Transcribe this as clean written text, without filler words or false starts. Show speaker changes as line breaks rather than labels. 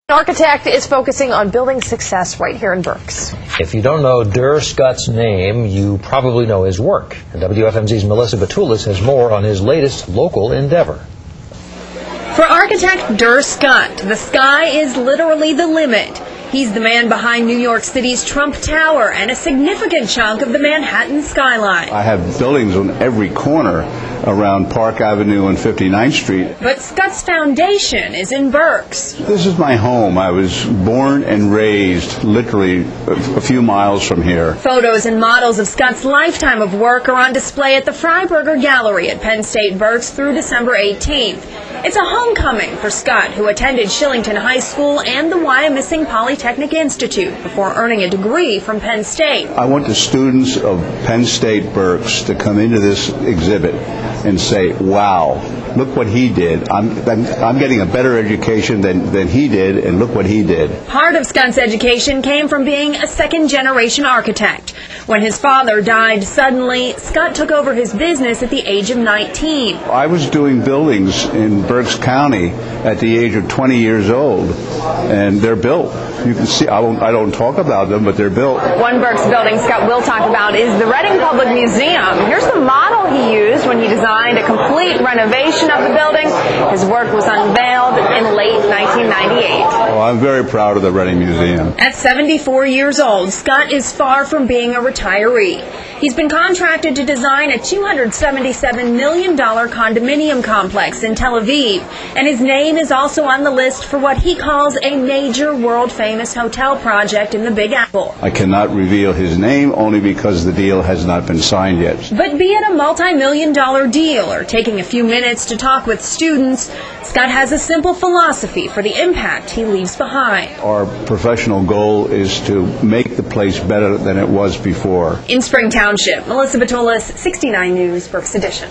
An architect is focusing on building success right here in Berks.
If you don't know Scutt's name, you probably know his work. And WFMZ's Melissa Batulis has more on his latest local endeavor.
For architect Scutt, the sky is literally the limit. He's the man behind New York City's Trump Tower and a significant chunk of the Manhattan skyline.
I have buildings on every corner around Park Avenue and 59th Street.
But Scutt's foundation is in Berks.
This is my home. I was born and raised literally a few miles from here.
Photos and models of Scutt's lifetime of work are on display at the Freiberger Gallery at Penn State Berks through December 18th. It's a homecoming for Scutt, who attended Shillington High School and the Wyomissing Polytechnic Institute before earning a degree from Penn State.
I want the students of Penn State Berks to come into this exhibit and say, wow, look what he did. I'm getting a better education than he did, and look what he did.
Part of Scutt's education came from being a second-generation architect. When his father died suddenly, Scutt took over his business at the age of 19.
I was doing buildings in Berks County at the age of 20 years old, and they're built. You can see, I don't talk about them, but they're built.
One Berks building Scutt will talk about is the Reading Public Museum. Here's the model he used when he designed a complete renovation of the building. His work was unveiled in late 1998.
Well, I'm very proud of the Reading Museum.
At 74 years old, Scutt is far from being a retiree. He's been contracted to design a $277 million condominium complex in Tel Aviv, and his name is also on the list for what he calls a major world-famous hotel project in the Big Apple.
I cannot reveal his name only because the deal has not been signed yet.
But be it a multi-million-dollar deal or taking a few minutes to talk with students, Scutt has a simple philosophy for the impact he leaves behind.
Our professional goal is to make the place better than it was before.
In Spring Township, Melissa Batulis, 69 News, Berks Edition.